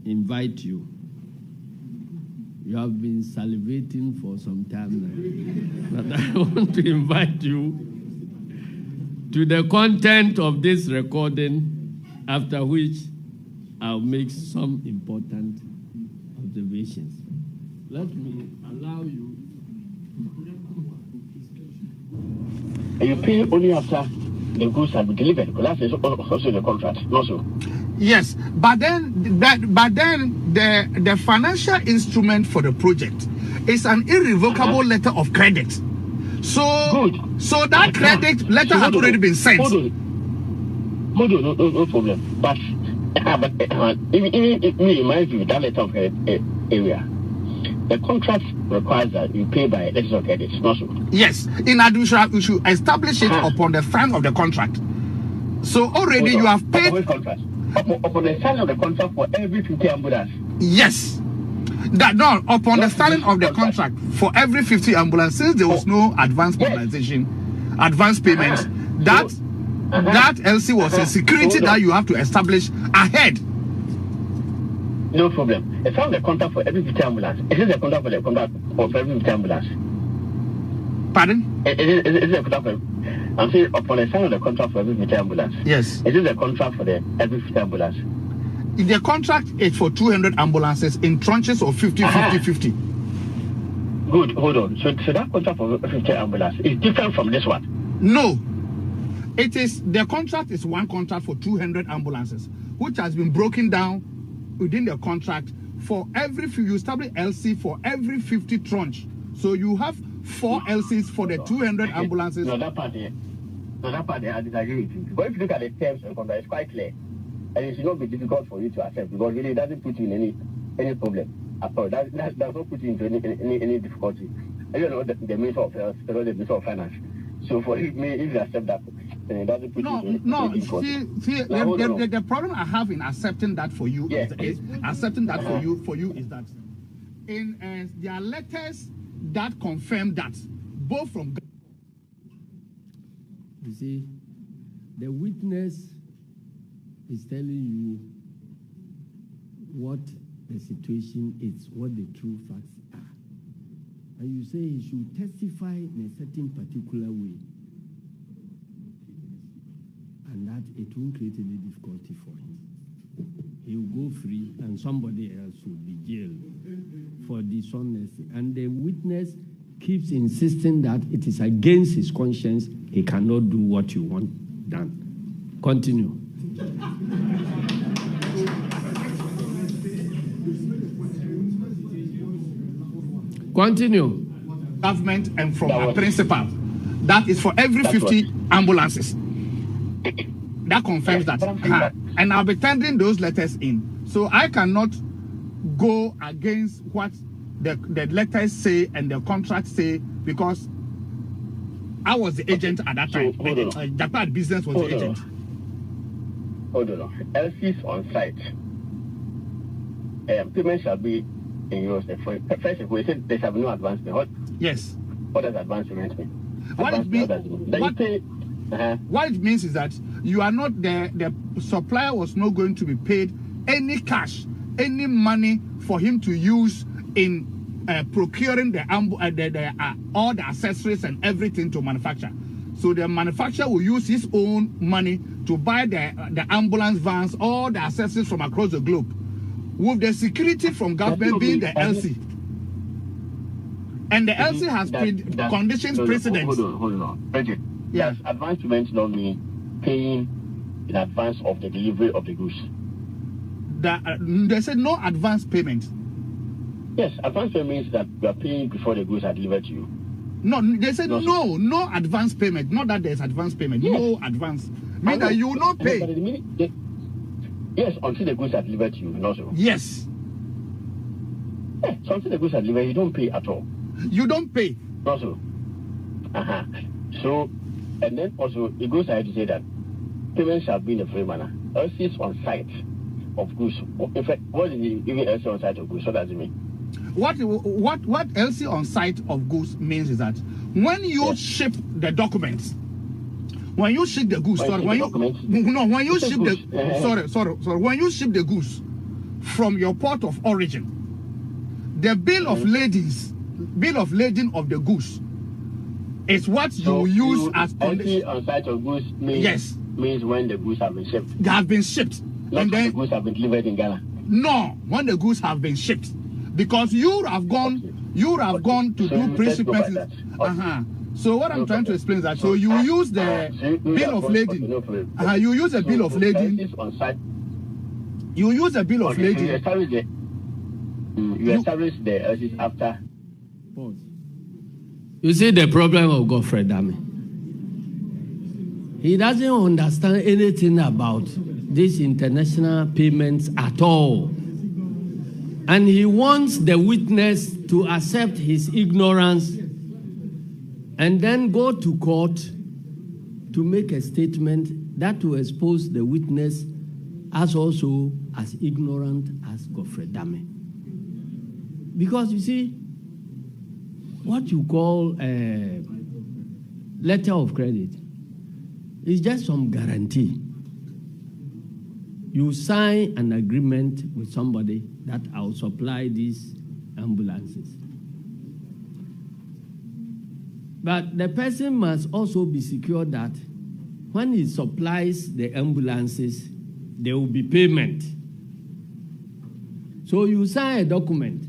invite you. You have been salivating for some time now. But I want to invite you to the content of this recording, after which I'll make some important observations. Let me allow you. You pay only after the goods have been delivered, because that is also the contract, also. Yes, but then the financial instrument for the project is an irrevocable letter of credit. So Good. So that credit letter has already been sent. Hold on, no problem. But even in my view, that letter of credit area, the contract requires that you pay by letters of credit, not so. Yes, in addition, we should establish it upon the sign of the contract. So already you have paid. Upon the signing of the contract for every 50 ambulance. Yes. Upon the signing of the contract for every 50 ambulance, since there was no advance mobilization, advance payments, that LC was a security that you have to establish ahead. No problem. It's on the contract for every 50 ambulance. Is it a contract for the contract for every 50 ambulance? Pardon? Is it a contract for? I'm saying upon the signing of the contract for every 50 ambulance. Yes. Is it a contract for the every 50 ambulance? The contract is for 200 ambulances in tranches of 50. Good. Hold on. So that contract for 50 ambulance is different from this one? No. It is, the contract is one contract for 200 ambulances, which has been broken down within the contract for every, you establish LC for every 50 tranche. So you have 4 LCs for the 200 ambulances. No, that part I disagree with you. But if you look at the terms and contract, it's quite clear. And it should not be difficult for you to accept, because really it doesn't put you in any problem at all. That does not put you into any difficulty. And you know the Minister of Health, the Minister of Finance. So for me, if you accept that, then it doesn't put you in any difficulty. See, the problem I have in accepting that for you is accepting that for you is that in there are letters that confirm that both from. You see, the witness is telling you what the situation is, what the true facts are. And you say he should testify in a certain particular way. And that it won't create any difficulty for him. He will go free and somebody else will be jailed for dishonesty. And the witness keeps insisting that it is against his conscience, he cannot do what you want done. Continue. Continue. Government and from a principal. That is for every 50 ambulances. That confirms that. And I'll be tendering those letters in. So I cannot go against what the letters say and the contracts say, because I was the agent at that time. Jakpa business was the agent. Hold on. LCs on site. Payment shall be in euros. First, if we said there shall be no advance payment. Yes. What does advance payment mean? What it means is that you are not the supplier was not going to be paid any cash, any money for him to use in procuring all the accessories and everything to manufacture. So the manufacturer will use his own money to buy the ambulance vans, all the accessories from across the globe, with the security from government being the LC. And the LC has conditions precedent. Hold on. Yes, advance payment don't mean paying in advance of the delivery of the goods. They said no advance payment. Yes, advance payment means that you are paying before the goods are delivered to you. No, they said no advance payment. Not that there's advance payment. Yes. No advance. Mean that you will not pay. Yes, until the goods are delivered to you. Also. Yes. Yeah, so until the goods are delivered, you don't pay at all. You don't pay. Also. So, and then also it goes ahead to say that payment shall be in a free manner. LCs on site of goods. In fact, what is it, even LC on site of goods? What does it mean? What LC on site of goods means is that when you ship the documents, when you ship the goods, when you ship the goods from your port of origin. The bill of lading of the goods is what you use as condition on site of goods means when the goods have been shipped. They have been shipped. Not and then the goods have been delivered in Ghana. No, when the goods have been shipped. Because you have gone to do pre-shipment. So what I'm trying to explain is that so you use the bill of lading. You use a bill of lading. You use a bill of lading. You establish the LCs after. Pause. You see the problem of Godfred Dame. He doesn't understand anything about these international payments at all. And he wants the witness to accept his ignorance and then go to court to make a statement that will expose the witness as also as ignorant as Godfred Dame. Because you see, what you call a letter of credit is just some guarantee. You sign an agreement with somebody that I'll supply these ambulances. But the person must also be secure that when he supplies the ambulances, there will be payment. So you sign a document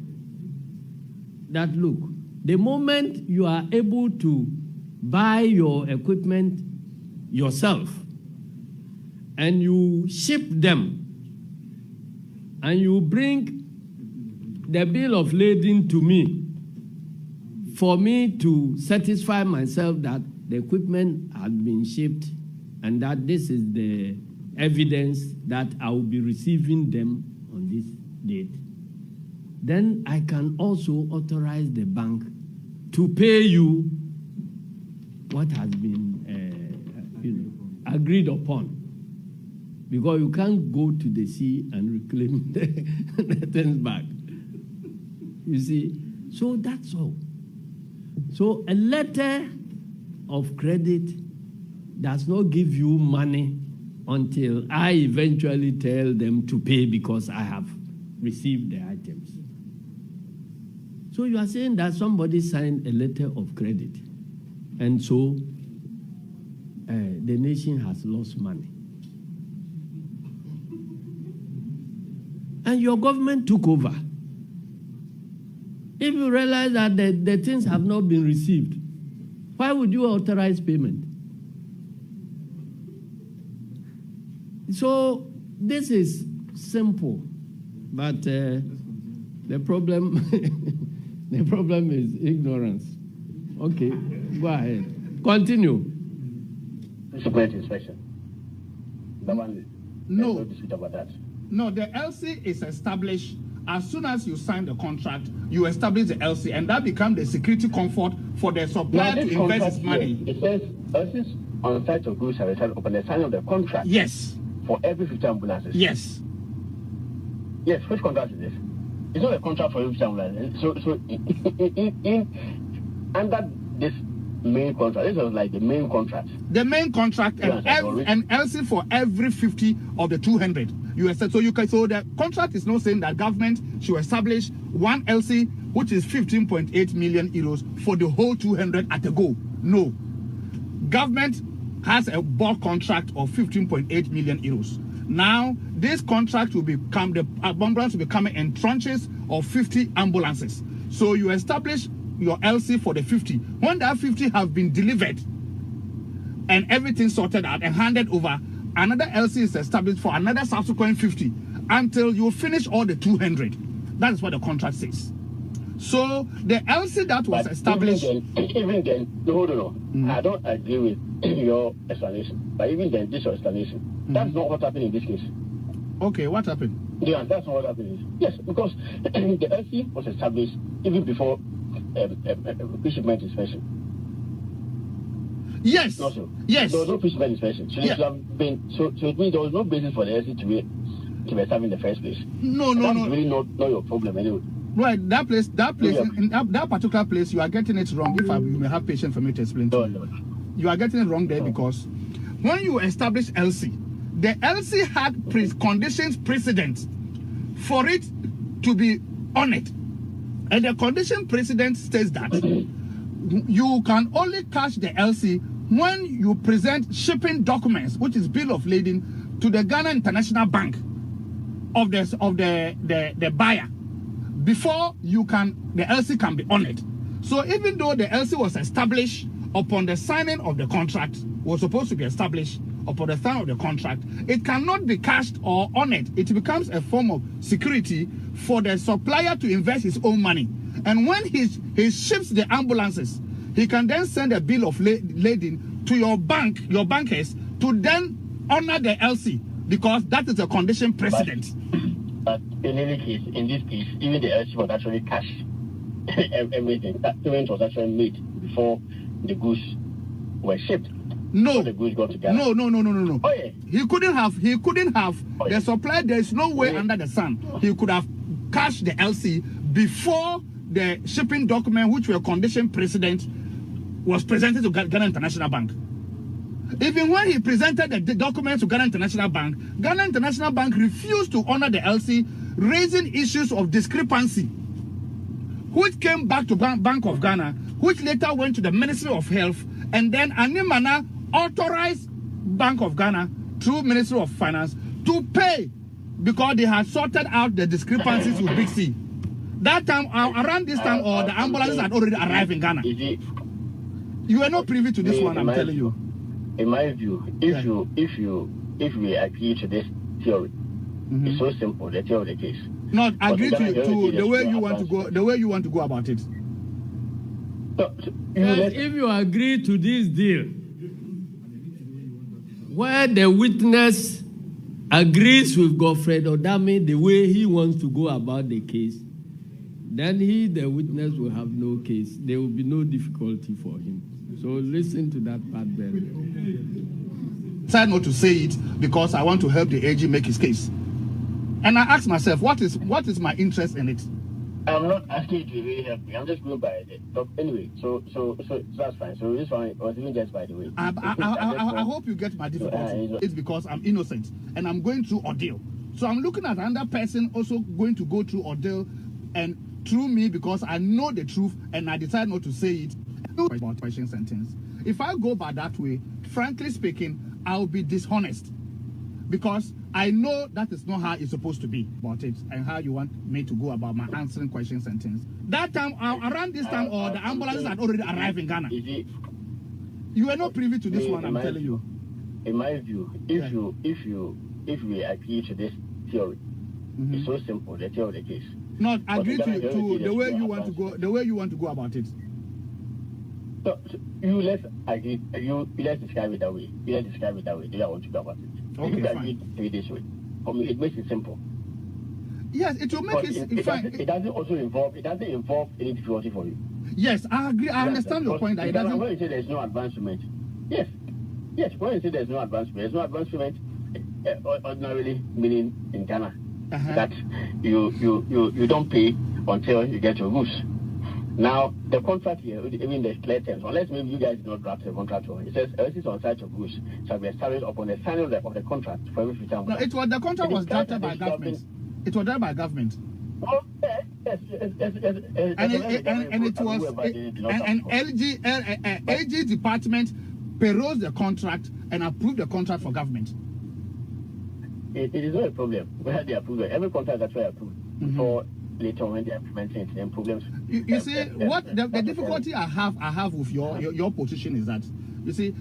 that, look, the moment you are able to buy your equipment yourself and you ship them and you bring the bill of lading to me for me to satisfy myself that the equipment has been shipped and that this is the evidence that I will be receiving them on this date, then I can also authorize the bank to pay you what has been agreed upon. Because you can't go to the sea and reclaim the things back. You see? So that's all. So a letter of credit does not give you money until I eventually tell them to pay because I have received the items. So you are saying that somebody signed a letter of credit, and so the nation has lost money. And your government took over. If you realize that the things have not been received, why would you authorize payment? So this is simple, but the problem the problem is ignorance. Okay, go ahead. Continue. Sɛcret inspection. The one. No dispute about that. No, the LC is established as soon as you sign the contract. You establish the LC, and that becomes the security comfort for the supplier to invest his money. It says LCs on site of goods are returned upon the signing of the contract. Yes. For every 50 ambulances. Yes. Yes. Which contract is this? It's not a contract for every 50 ambulances. So under this main contract, this was like the main contract. The main contract and LC for every 50 of the 200. So the contract is not saying that government should establish one LC, which is 15.8 million euros for the whole 200 at a go. No. Government has a bulk contract of 15.8 million euros. Now, this contract will become, the ambulance will be coming in tranches of 50 ambulances. So you establish your LC for the 50. When that 50 have been delivered and everything sorted out and handed over, another LC is established for another subsequent 50 until you finish all the 200. That is what the contract says. So the LC that was established... Even then, hold on. I don't agree with your explanation. But even then, this explanation, that's not what happened in this case. Okay, what happened? Yeah, that's not what happened. Yes, because the LC was established even before pre-shipment inspection. Yes. Also, yes. There was no pre-shipment inspection. So, it means there was no basis for the LC to be established in the first place. No. That's really not your problem anyway. Right, that place, in that particular place, you are getting it wrong. If you may have patience for me to explain to you. No. You are getting it wrong there because when you establish LC, the LC had conditions precedent for it to be honored. And the condition precedent states that you can only cash the LC when you present shipping documents, which is bill of lading, to the Ghana International Bank of the buyer before the LC can be honored. So even though the LC was established upon the signing of the contract, was supposed to be established upon the signing of the contract, it cannot be cashed or honored. It becomes a form of security for the supplier to invest his own money. And when he ships the ambulances, he can then send a bill of lading to your bankers to then honor the LC, because that is a condition precedent. But in any case, in this case, even the LC was actually cashed. Everything. That payment was actually made before the goods were shipped. No. The goods got to Ghana. No. Oh yeah. He couldn't have the supply. There is no way under the sun he could have cashed the LC before the shipping document, which were condition precedent, was presented to Ghana International Bank. Even when he presented the documents to Ghana International Bank refused to honor the LC, raising issues of discrepancy, which came back to Bank of Ghana, which later went to the Ministry of Health, and then Animana authorized Bank of Ghana through Ministry of Finance to pay because they had sorted out the discrepancies with Big C. That time, around this time, or the ambulances had already arrived in Ghana. You were not privy to this one, I'm telling you. In my view, if we agree to this theory, it's so simple, the theory of the case. Not agree to the way you want to go, the way you want to go about it. So, yes, if you agree to this deal, where the witness agrees with Godfred Dame the way he wants to go about the case, then the witness, will have no case. There will be no difficulty for him. So listen to that part very well. Try not to say it because I want to help the AG make his case. And I ask myself, what is my interest in it? I'm not asking you to really help me. I'm just going by it. But anyway, so that's fine. So this one was even just by the way. I hope you get my difficulty. It's because I'm innocent and I'm going through ordeal. So I'm looking at another person also going to go through ordeal, and through me, because I know the truth and I decide not to say it. About question sentence. If I go by that way, frankly speaking, I'll be dishonest, because I know that is not how it's supposed to be about it and how you want me to go about my answering question sentence. That time, around this time, or the ambulances had already arrived in Ghana. You were not privy to this one, I'm telling you. In my view, if we agree to this theory, it's so simple, the theory of the case. Not agree to the way you want to go, the way you want to go about it. So let's agree. Let's describe it that way. Let's describe it that way. Do you want to go about it? Okay, you fine. agree to it this way. For me, it makes it simple. Yes, it will make it fine. It doesn't involve any difficulty for you. Yes, I agree. I understand your point. That it doesn't. When you say there's no advancement, yes. When you say there's no advancement, ordinarily meaning in Ghana that you don't pay until you get your goods. Now, the contract here, even the clear terms, unless maybe you guys did not draft the contract, it says everything on site of goods shall be established upon the signing of the contract for every future. No, the contract was drafted by government. It was done by government. Oh, yes. And it was an AG department perused the contract and approved the contract for government. It is not a problem where they approve it. Every contract that's why approved before. Later when they're implementing it, then problems. You see, what the difficulty I have with your position is that, you see,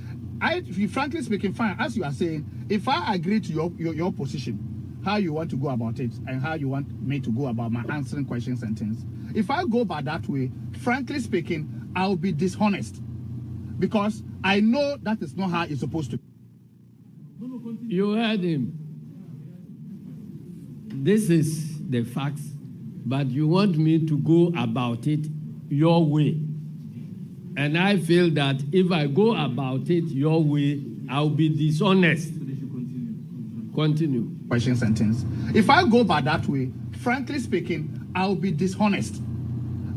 frankly speaking, fine, as you are saying, if I agree to your position, how you want to go about it and how you want me to go about my answering question sentence, if I go by that way, frankly speaking, I'll be dishonest, because I know that is not how it's supposed to be. You heard him. This is the facts. But you want me to go about it your way. And I feel that if I go about it your way, I'll be dishonest. Continue. Question sentence. If I go by that way, frankly speaking, I'll be dishonest,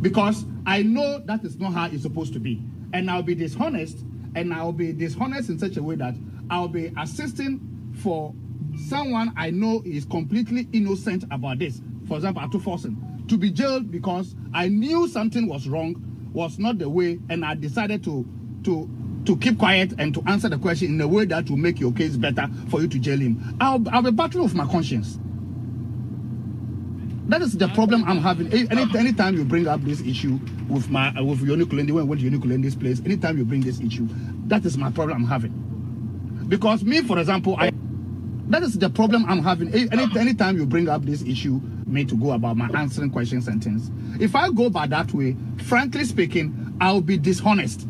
because I know that is not how it's supposed to be. And I'll be dishonest in such a way that I'll be assisting for someone I know is completely innocent about this, for example, Atu Forsen, to be jailed because I knew something was wrong, was not the way, and I decided to keep quiet and to answer the question in a way that will make your case better for you to jail him. I'll be battling with my conscience. That is the problem I'm having. Anytime you bring up this issue with Yoni Kulendi, when I went to Yoni Kulendi's place, anytime you bring this issue, that is my problem I'm having. Because me, for example, that is the problem I'm having. Anytime you bring up this issue, me to go about my answering questions and things. If I go by that way, frankly speaking, I'll be dishonest.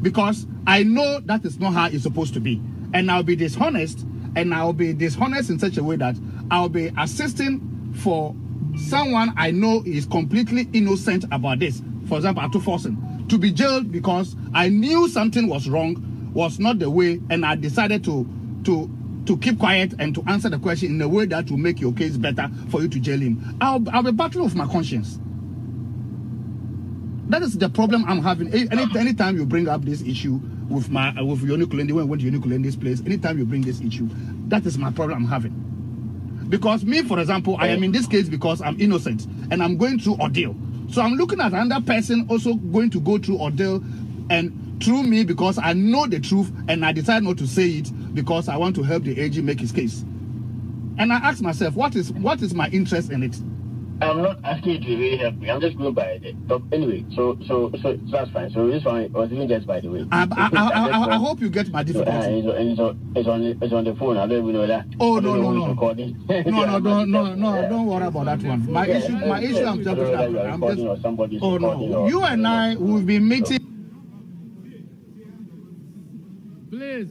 Because I know that is not how it's supposed to be. And I'll be dishonest, in such a way that I'll be assisting for someone I know is completely innocent about this. For example, Atu Forsen, to be jailed because I knew something was wrong, was not the way, and I decided to keep quiet and to answer the question in a way that will make your case better for you to jail him. I'll be battling with my conscience. That is the problem I'm having. Anytime you bring up this issue with Yoni Kulendi, when I went to Yoni Kulendi's place, anytime you bring this issue, that is my problem I'm having. Because me, for example, I am in this case because I'm innocent and I'm going through ordeal. So I'm looking at another person also going to go through ordeal and through me because I know the truth and I decide not to say it because I want to help the AG make his case. And I ask myself, what is my interest in it? I'm not asking you to really help me. I'm just going by the top. Anyway, so that's fine. So this one was even just by the way. I hope you get my difficulty. It's on the phone. I don't even know that. Oh no. No, don't worry about that one. My issue I'm just oh no. You and I will be meeting. Please.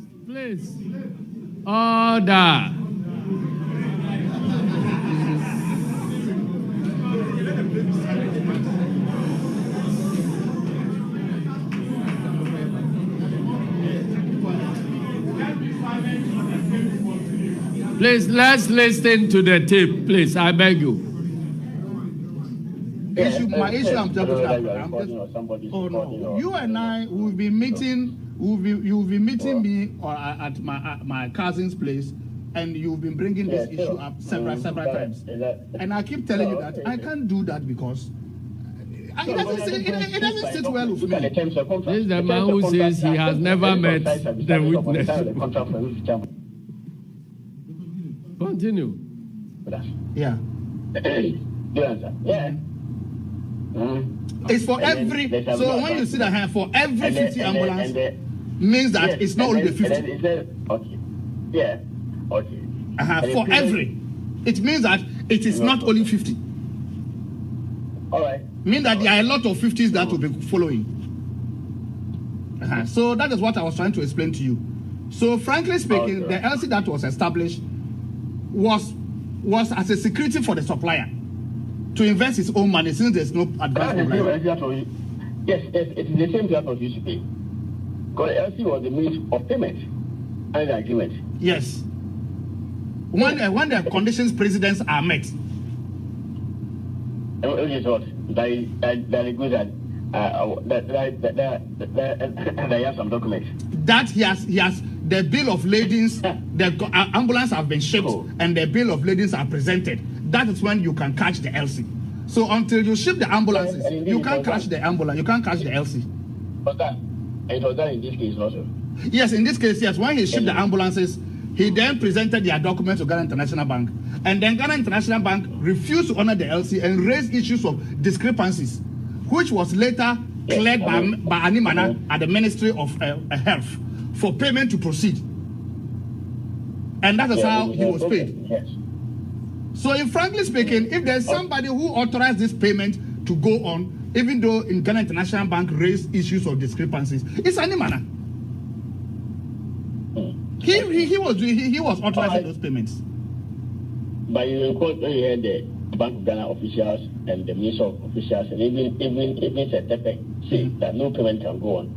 Order. Please, let's listen to the tape, please. I beg you. My issue I'm just oh no. You and I will be meeting. You will be meeting me at my cousin's place, and you've been bringing this issue up several times. And I keep telling you that I can't do that because it doesn't sit well with me. This is the man who says he has never met the witness. Continue. Yeah. Yeah. It's for every. So when you see the hand for every 50 ambulance, means that it's not only the 50. Okay. Yeah. Okay. For every, it means that it is not only 50. All right. Means that there are a lot of 50s that will be following. So that is what I was trying to explain to you. So frankly speaking, the LC that was established was as a security for the supplier to invest his own money since there's no advance from Yes, it is the same that was used to pay. Because LC was the means of payment and the agreement. Yes. When the conditions precedents are met. Which is what? That agrees that they have some documents. That he has the bill of ladings, the ambulance have been shipped and the bill of ladings are presented. That is when you can catch the LC. So until you ship the ambulances, you can't catch the ambulance, you can't catch the LC. But it was done in this case also. Yes, in this case, yes. When he shipped the ambulances, he then presented their documents to Ghana International Bank. And then Ghana International Bank refused to honor the LC and raised issues of discrepancies, which was later cleared by Animana at the Ministry of Health for payment to proceed. And that is how he was paid. Yes. So, frankly speaking, if there's somebody who authorized this payment to go on, even though in Ghana International Bank raised issues of discrepancies, it's Animana. He was authorizing those payments. But you recall when you heard the Bank of Ghana officials and the Minister of officials and even Tepe say that no payment can go on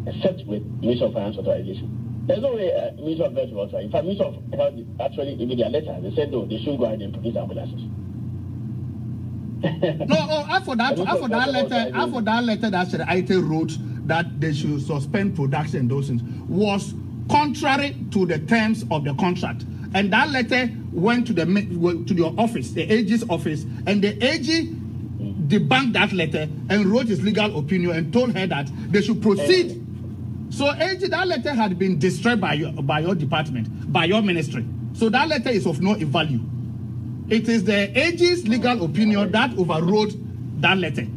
except with Minister of Finance authorization. There's no way Minister of Health will authorize. In fact, Minister of Health actually even their letter they said no, they should go ahead and produce ambulances. After that letter that Agyitaa wrote that they should suspend production, those things was contrary to the terms of the contract. And that letter went to your office, the AG's office, and the AG debunked that letter and wrote his legal opinion and told her that they should proceed. So AG, that letter had been destroyed by your department, by your ministry. So that letter is of no value. It is the AG's legal opinion that overrode that letter.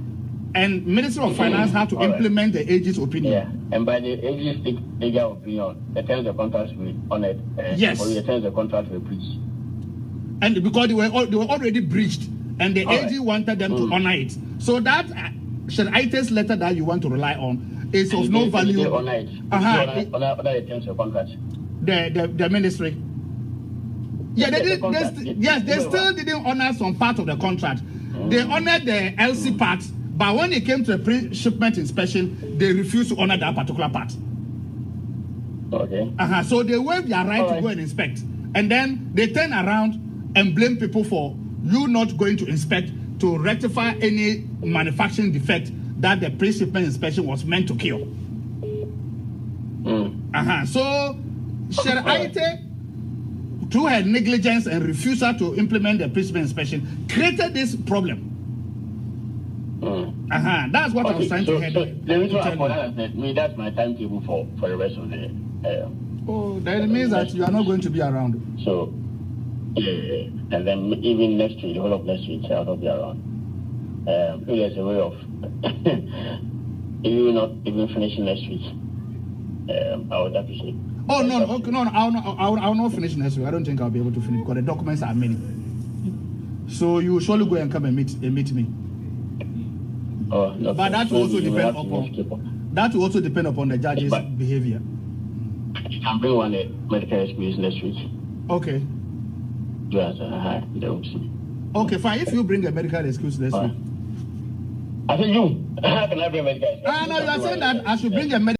And Ministry of Finance had to implement the AG's opinion. Yeah, and by the AG's legal opinion, the terms of contract were honored. Yes. Or the terms of contract were breached. And because they were already breached, and the AG wanted them to honor it. So that sɛcret's letter that you want to rely on is of no value. They honor it. Honor the terms of contract. The ministry. Yeah, they still didn't honor some part of the contract. They honored the LC part, but when it came to the pre-shipment inspection, they refused to honor that particular part. Okay. So they waived their right to go and inspect, and then they turn around and blame people for you not going to inspect to rectify any manufacturing defect that the pre-shipment inspection was meant to cure. So sɛcret, through her negligence and refusal to implement the pre-shipment inspection, created this problem. That's what I was trying to head. The reason why that's my timetable for the rest of the. That means that you are not going to be around. So, yeah, and then even next week, the whole of next week, I'll not be around. If there's a way of, if you will not even finish next week, I would appreciate. Oh no, okay, no, I'll not finish next week. I don't think I'll be able to finish because the documents are many. So you will surely go and come and meet me. Oh, no, but that will also depend upon the judge's behavior. You can bring one medical experience next week. Okay. Okay, fine. If you bring a medical excuse next week. I said you. How can I bring a medical excuse? No, you are saying that I should bring a medical.